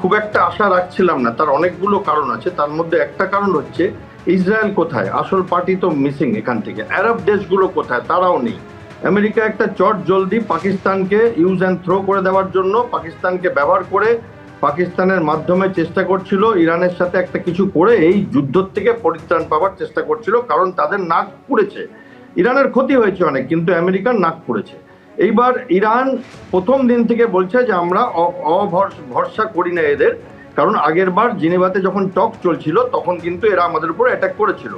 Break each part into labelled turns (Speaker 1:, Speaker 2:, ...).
Speaker 1: খুব একটা আশা রাখছিলাম না। তার অনেকগুলো কারণ আছে, তার মধ্যে একটা কারণ হচ্ছে ইসরায়েল কোথায়, আসল পার্টি তো মিসিং এখান থেকে। আরব দেশগুলো কোথায়, তারাও নেই। আমেরিকা একটা চট জলদি পাকিস্তানকে ইউজ অ্যান্ড থ্রো করে দেওয়ার জন্য, পাকিস্তানকে ব্যবহার করে পাকিস্তানের মাধ্যমে চেষ্টা করছিল ইরানের সাথে একটা কিছু করে এই যুদ্ধ থেকে পরিত্রাণ পাওয়ার চেষ্টা করছিল, কারণ তাদের নাক পুড়েছে। ইরানের ক্ষতি হয়েছে অনেক, কিন্তু আমেরিকার নাক পুড়েছে। এইবার ইরান প্রথম দিন থেকে বলছে যে আমরা ভরসা করি না এদের, কারণ আগের বার জেনেভাতে যখন টক চলছিল তখন কিন্তু এরা আমাদের উপর অ্যাটাক করেছিল।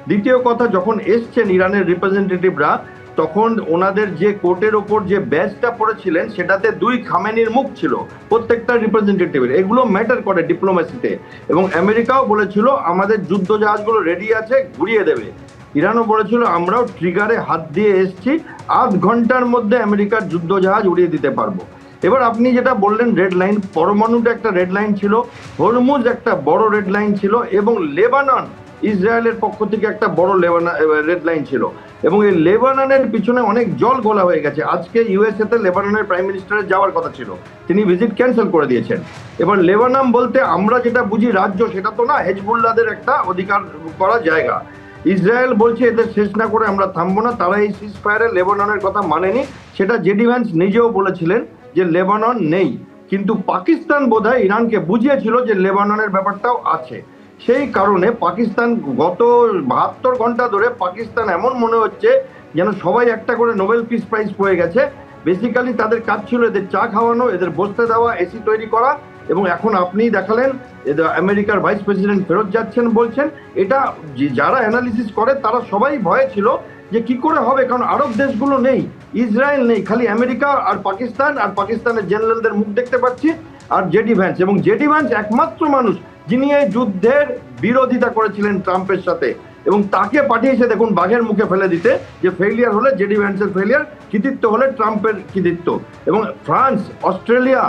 Speaker 1: দ্বিতীয় কথা, যখন এসছেন ইরানের রিপ্রেজেন্টেটিভরা, তখন ওনাদের যে কোর্টের ওপর যে ব্যাজটা পড়েছিলেন সেটাতে 2 খামেনির মুখ ছিল প্রত্যেকটা রিপ্রেজেন্টেটিভের। এগুলো ম্যাটার করে ডিপ্লোমেসিতে। এবং আমেরিকাও বলেছিল আমাদের যুদ্ধ জাহাজগুলো রেডি আছে, ঘুরিয়ে দেবে। ইরানও বলেছিল আমরাও ট্রিগারে হাত দিয়ে এসছি, আধ ঘন্টার মধ্যে আমেরিকার যুদ্ধ জাহাজ উড়িয়ে দিতে পারবো। এবার আপনি যেটা বললেন রেড লাইন, পরমাণুটা একটা রেড লাইন ছিল, হরমুজ একটা বড় রেড লাইন ছিল, এবং লেবানন ইসরায়েলের পক্ষ থেকে একটা বড় রেড লাইন ছিল। এবং এই লেবাননের পিছনে অনেক জল ঘোলা হয়ে গেছে। আজকে ইউএসএ তে লেবাননের প্রাইম মিনিস্টারের যাওয়ার কথা ছিল, তিনি ভিজিট ক্যান্সেল করে দিয়েছেন। এবার লেবানন বলতে আমরা যেটা বুঝি রাজ্য, সেটা তো না, হেজবুল্লাহদের একটা অধিকার করা জায়গা। ইসরায়েল বলছে এদের শেষ না করে আমরা থামবো না। তারা এই সিজ ফায়ারে লেবাননের কথা মানেনি, সেটা জেডি ভ্যান্স নিজেও বলেছিলেন যে লেবানন নেই। কিন্তু পাকিস্তান বোধহয় ইরানকে বুঝিয়েছিল যে লেবাননের ব্যাপারটাও আছে। সেই কারণে পাকিস্তান গত 72 ঘন্টা ধরে পাকিস্তান এমন মনে হচ্ছে যেন সবাই একটা করে নোবেল পিস প্রাইজ পেয়ে গেছে। বেসিক্যালি তাদের কাজ ছিল এদের চা খাওয়ানো, এদের বসতে দেওয়া, এসি তৈরি করা। এবং এখন আপনিই দেখালেন আমেরিকার ভাইস প্রেসিডেন্ট ফেরত যাচ্ছেন বলছেন। এটা যারা অ্যানালিসিস করে তারা সবাই ভয়ে ছিল যে কি করে হবে, কারণ আরব দেশগুলো নেই, ইসরায়েল নেই, খালি আমেরিকা আর পাকিস্তান, আর পাকিস্তানের জেনারেলদের মুখ দেখতে পাচ্ছি, আর জেডি ভ্যান্স। এবং জেডি ভ্যান্স একমাত্র মানুষ যিনি এই যুদ্ধের বিরোধিতা করেছিলেন ট্রাম্পের সাথে, এবং তাকে পাঠিয়েছে দেখুন বাঘের মুখে ফেলে দিতে, যে ফেইলিয়ার হলে জেডি ভ্যান্সের ফেইলিয়ার, কৃতিত্ব হলে ট্রাম্পের কৃতিত্ব। এবং ফ্রান্স, অস্ট্রেলিয়া,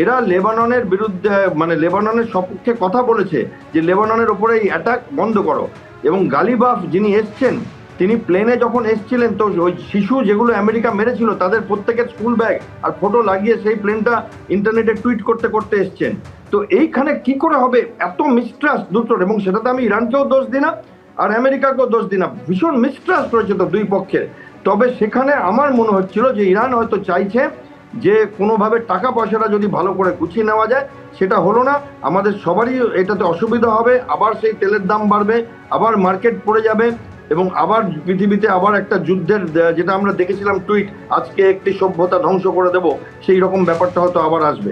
Speaker 1: এরা লেবাননের বিরুদ্ধে, মানে লেবাননের সপক্ষে কথা বলেছে যে লেবাননের ওপরে এই অ্যাটাক বন্ধ করো। এবং গালিবাফ যিনি এসছেন, তিনি প্লেনে যখন এসছিলেন তো ওই শিশু যেগুলো আমেরিকা মেরেছিল তাদের প্রত্যেকের স্কুল ব্যাগ আর ফটো লাগিয়ে সেই প্লেনটা ইন্টারনেটে টুইট করতে করতে এসছেন। তো এইখানে কি করে হবে, এত মিসট্রাস্ট দুটোর। এবং সেটাতে আমি ইরানকেও দোষ দিই না আর আমেরিকাকেও দোষ দিই না, ভীষণ মিসট্রাস্ট রয়েছে তো দুই পক্ষের। তবে সেখানে আমার মনে হচ্ছিল যে ইরান হয়তো চাইছে যে কোনোভাবে টাকা পয়সাটা যদি ভালো করে গুছিয়ে নেওয়া যায়। সেটা হলো না, আমাদের সবারই এটাতে অসুবিধা হবে, আবার সেই তেলের দাম বাড়বে, আবার মার্কেট পড়ে যাবে, এবং আবার পৃথিবীতে আবার একটা যুদ্ধের, যেটা আমরা দেখেছিলাম টুইট, আজকে একটি সভ্যতা ধ্বংস করে দেব, সেই রকম ব্যাপারটা হয়তো আবার আসবে।